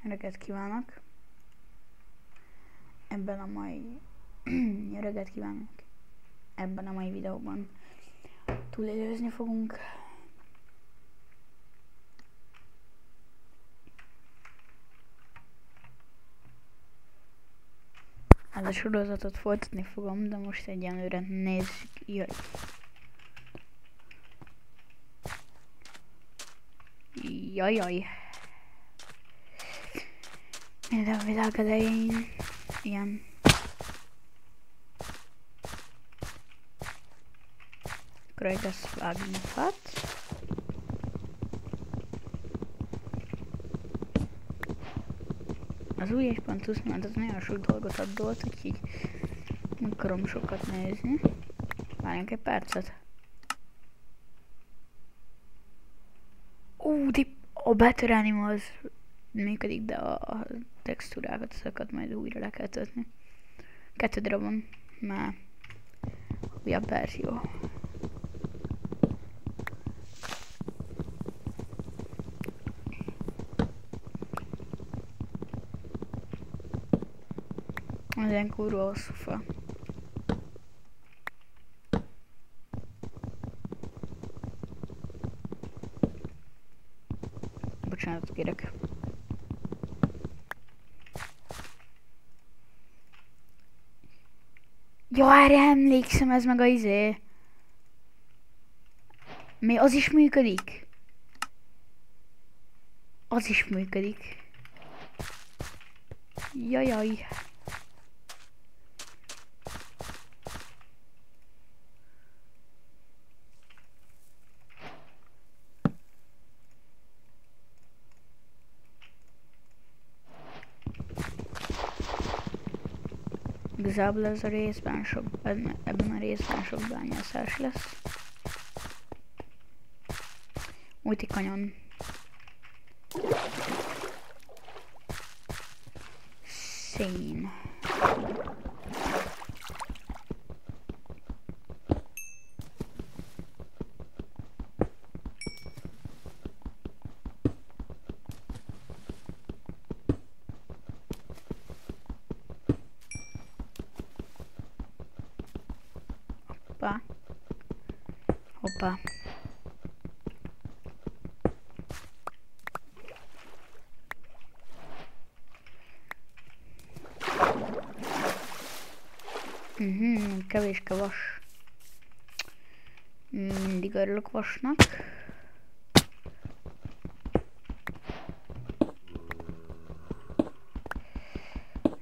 Reggelt kívánok! Ebben a mai... Reggelt kívánok! Ebben a mai videóban túlélőzni fogunk. Ez a sorozatot folytatni fogom, de most egyenlőre nézzük. Jaj. Jajjaj. Minden a világ elején ilyen Kratos vágni fát. Az új és mert az nagyon sok dolgot adolt, úgyhogy nem akarom sokat nézni. Várjunk egy percet. De a Better Animals működik, de a textúrákat, azokat majd újra le kell tölteni. 2 darabon, már újabb verzió. Ez ilyen kurva hosszú fa. Bocsánatot kérek. Ja, erre emlékszem, ez meg a izé. Mi az is működik? Az is működik. Jajjaj. Igazából ez a részben ebben a részben sok bányászás lesz. Úti kanyon. Szén. Hoppá. Hoppá. Kevéske vas. Mindig örülök vasnak.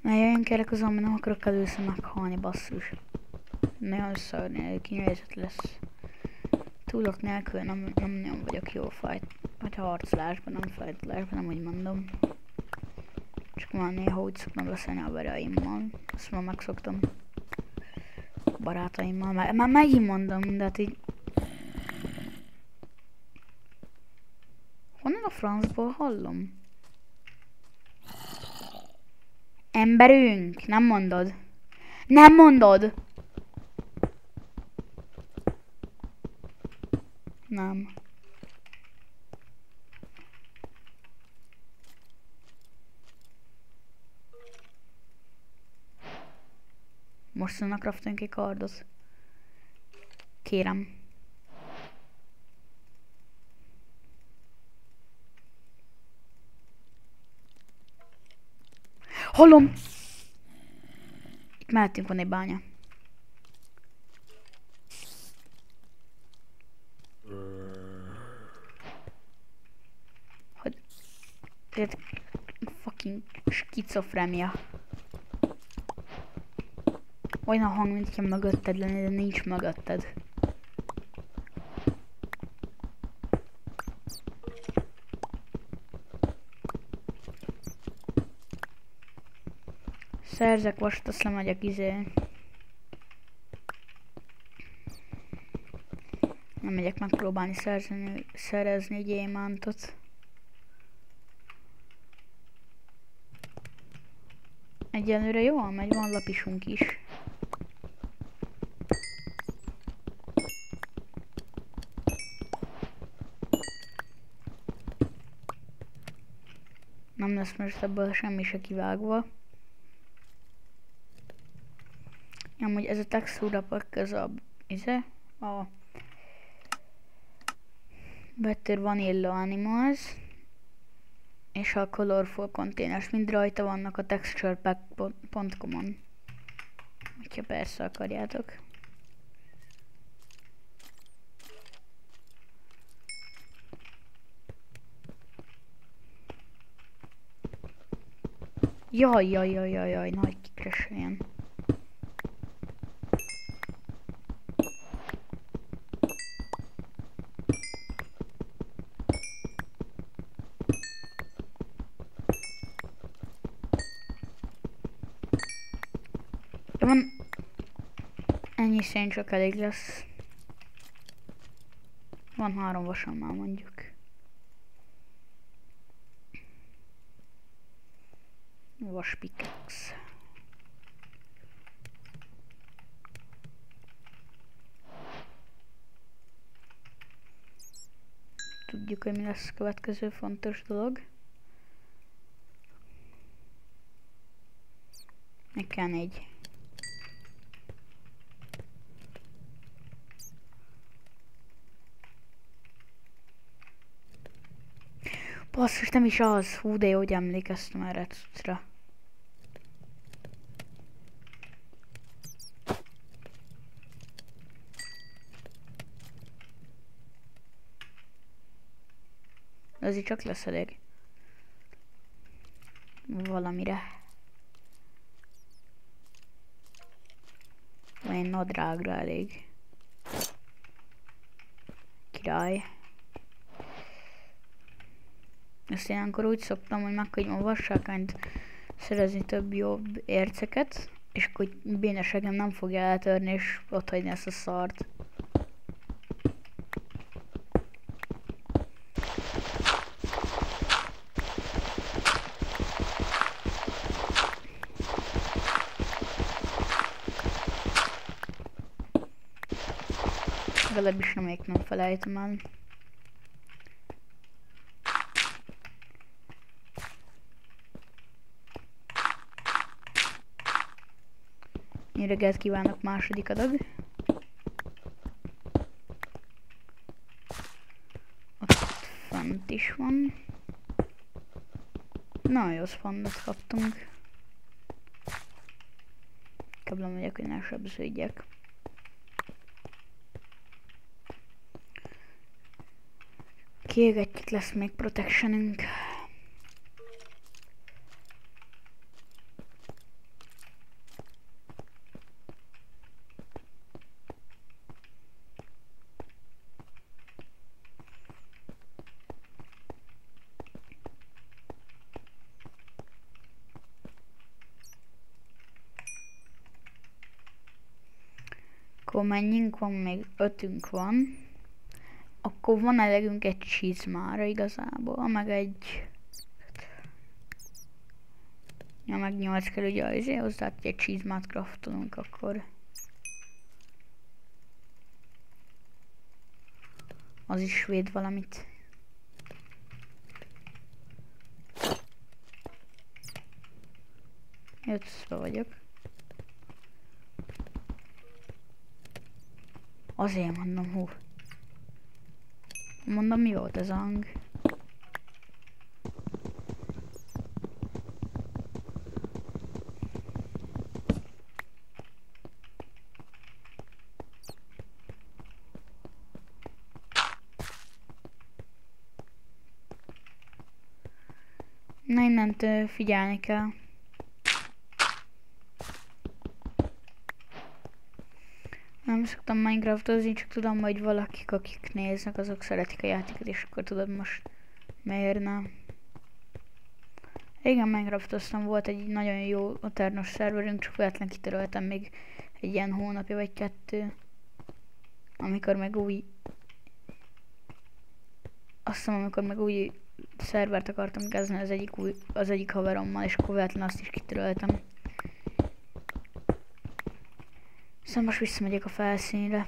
Ne jöjjön kérlek az, ami nem akarok először meghalni, basszus. Nagyon szörnyű, kinyújtott lesz. Túlok nélkül nem vagyok jó fight. Vagy harcolásban, nem fightolásban, nem úgy mondom. Csak már néha úgy szoktam beszélni a baráimmal. Azt már megszoktam. Barátaimmal. Már megint mondom, de hát így... Honnan a francból hallom? Emberünk! Nem mondod. Nem mondod! Nem. Most szóval craftunk egy kardot. Kérem. Hallom! Itt mellettünk van egy bánya. Hogy... Fucking skizofrenia. Olyan a hang, mintha mögötted lenne, de nincs mögötted. Szerzek vasat, azt lemegyek izé. Nem megyek megpróbálni szerezni gyémántot. Egyelőre jól megy, van lapisunk is. Nem lesz most ebből semmi se kivágva. Amúgy ez a textúra pack, ez a Better Vanilla Animals és a Colorful Containers mind rajta vannak a texturepack.com-on. Ha persze akarjátok. Jaj, nagy kikreseljen. Van ennyi szén csak elég lesz. Van 3 vasam már mondjuk. Vas pickaxe. Tudjuk, hogy mi lesz a következő fontos dolog. Meg kell 4. Basszus, nem is az. Hú, de jó, hogy emlékeztem erre a cuccra. Ez így csak lesz elég. Valamire. Vagy egy nadrágra elég. Király. Ezt én akkor úgy szoktam, hogy meghagyom a vassákányt szerezni több jobb érceket, és akkor béneségem nem fogja eltörni és otthagyni ezt a szart. Legalábbis nem felejtem el. Én reggelt kívánok, második adag. Ott fent is van. Na, jó spawnet kaptunk. Inkább megyek, hogy ne sebződjek. Kiégetjük, lesz még protectionünk. Akkor mennyünk van, még 5-ünk van. Akkor van elegünk egy csizmára igazából, meg egy... Ja, meg 8 kell ugye azért hozzá, hogy egy csizmát craftolunk akkor. Az is véd valamit. Ötszbe vagyok. Azért mondom, hú. Mondom, mi volt ez a hang? Na, innentől figyelni kell. Nem szoktam Minecraftozni, csak tudom, hogy valakik, akik néznek, azok szeretik a játékot, és akkor tudod most miért nem. Régen Minecraftoztam, volt egy nagyon jó Aternos szerverünk, csak véletlen kitöröltem még egy ilyen hónapja vagy 2. Amikor meg új... Azt hiszem, amikor meg új szervert akartam kezdeni az egyik haverommal, és akkor véletlen azt is kitöröltem. Szóval most visszamegyek a felszínre.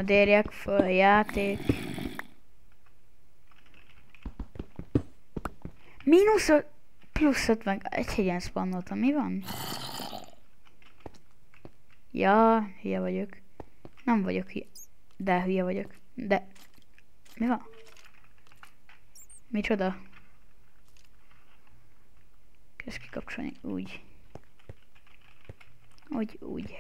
Hadd érjek föl, játék. Mínusz plusz 50, egy hegyen spannoltam, mi van? Ja, hülye vagyok. Nem vagyok hülye. De hülye vagyok. De... Mi van? Micsoda? Kezd kikapcsolni. Úgy. Úgy.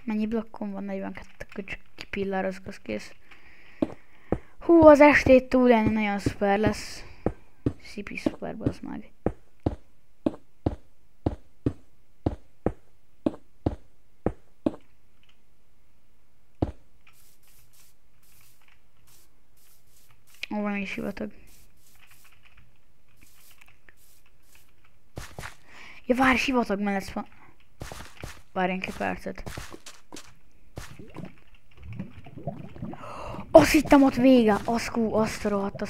Mennyi blokkom van? 42, akkor csak kipillározok, az kész. Hú, az estét túlélni nagyon szuper lesz. Szipi szuper, bazd meg. Ó, van egy sivatag. Ja, várj, sivatag mellett van. Várjunk egy percet. Azt hittem ott vége. Azt rohadt.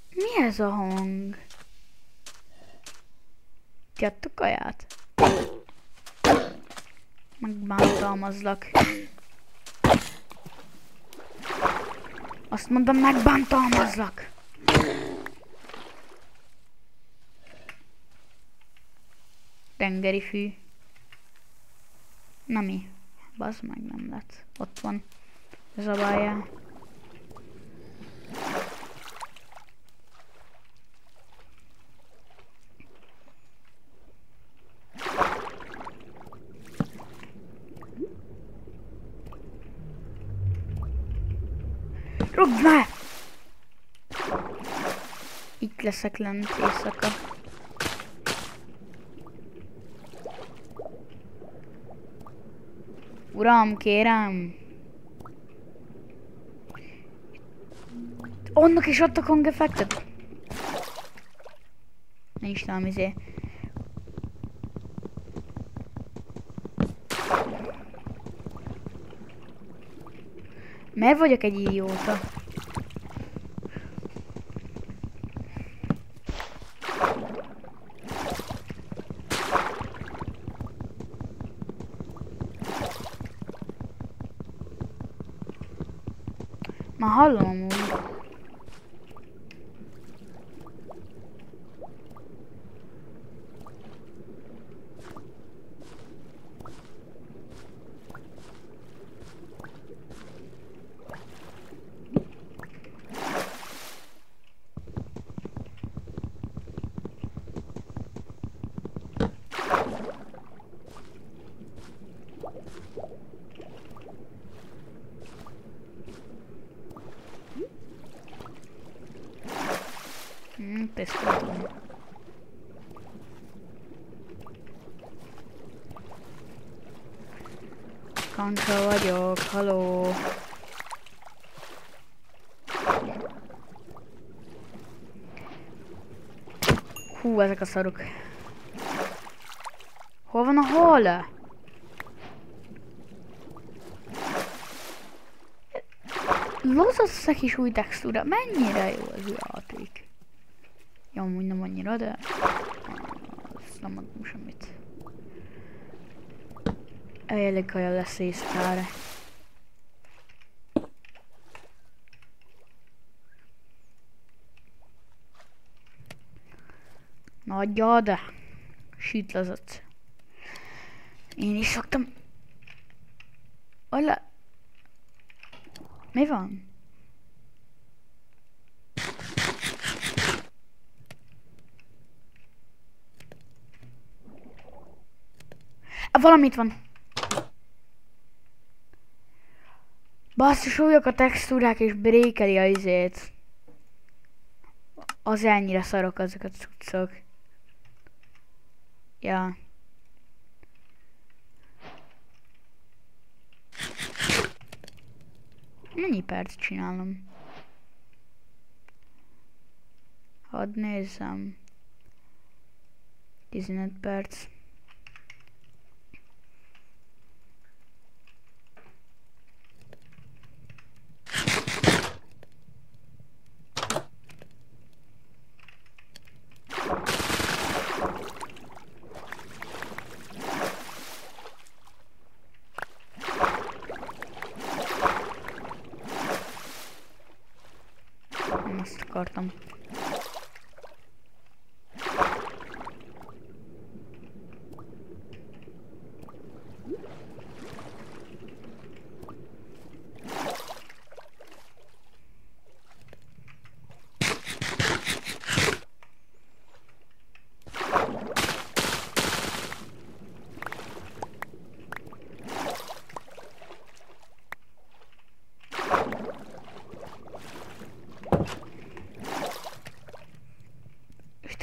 Mi ez a hang? Ti adtok kaját? Megbántalmazlak. Azt mondom, megbántalmazlak. Tengeri fű. Na mi? Bazd meg, nem lett. Ott van. Zabálja. Rugd már! Itt leszek lent éjszaka. Uram, kérem! Annak is adtak hangeffektet? Nincs nem izé. Miért vagyok egy idióta? Már hallom amúgy. Teszteltem. Kancsa vagyok, haló. Hú, ezek a szarok. Hol van a hol? Lozasszak is új textúra. Mennyire jó az játék. Jó, amúgy nem annyira, de... Azt nem mondom semmit. Elég kaja lesz éjszakára. Nagyjad! Sütlazott. Én is szoktam... Ola... Mi van? Valamit van. Basszus, újak a textúrák és brékeli a izét. Az ennyire szarok azok a cuccok. Ja. Mennyi perc csinálom? Hadd nézzem. 15 perc. akartam.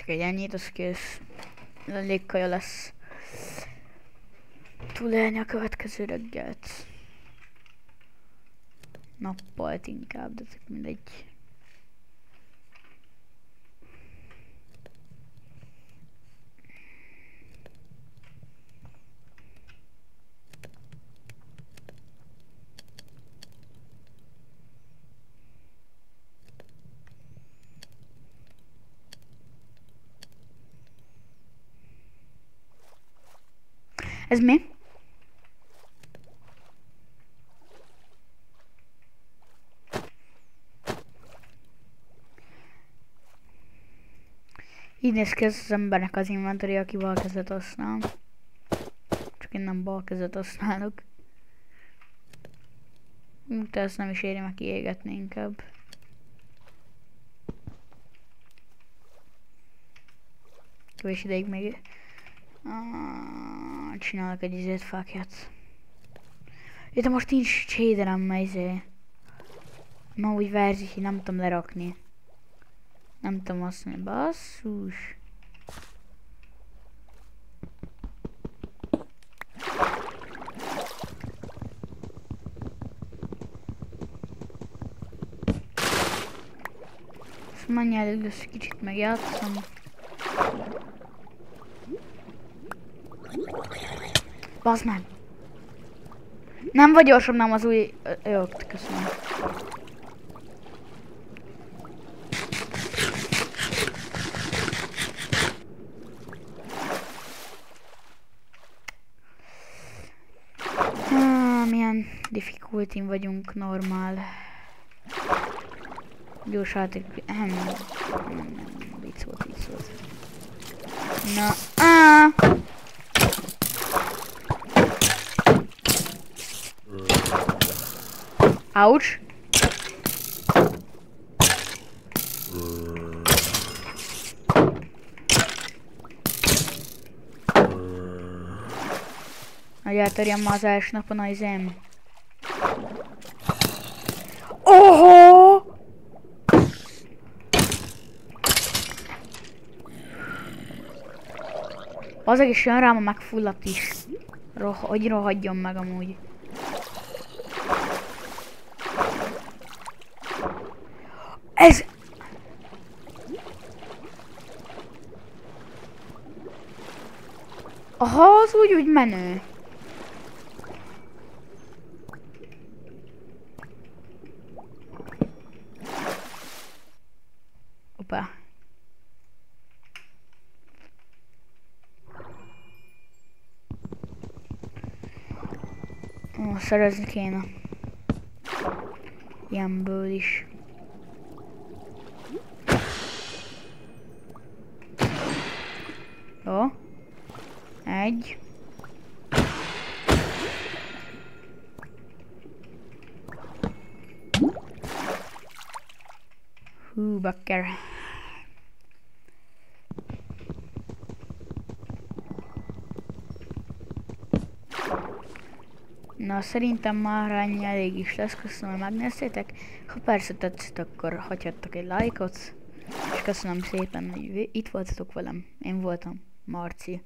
Egy ennyit, az kész. Elég kaja lesz. Túlélni a következő reggelt. Nappalt inkább, de ezek mindegy. Ez mi? Így néz ki az embernek az inventory, aki balkezet használ. Csak én nem balkezet használok. De ezt nem is éri meg kiégetni inkább. Kevés ideig még csinálok egy izét fákját. De most nincs shaderem, mert ma úgy verzi, nem tudom lerakni. Nem tudom azt mondani, basszus. Most menj el, lesz kicsit megjátszom. Bazd meg! Nem vagy gyorsabb, nem az új... Jó, köszönöm. Milyen difficultin vagyunk, normál. Gyors játék... Nem, vicc volt. Na, ouch! Hogy eltörjem ma az első napon az izém. Oho! Az egész jön rám, megfulladt is. Hogy rohadjon meg amúgy. Ez... Aha, az úgy menő. Opa. Ó, szerezni kéne. Ilyenből is. Jó. Egy. Hú, bakker. Na, szerintem már ennyi elég is lesz, köszönöm, hogy megnéztétek. Ha persze tetszett, akkor hagyhattok egy lájkot. És köszönöm szépen, hogy itt voltatok velem. Én voltam Marci.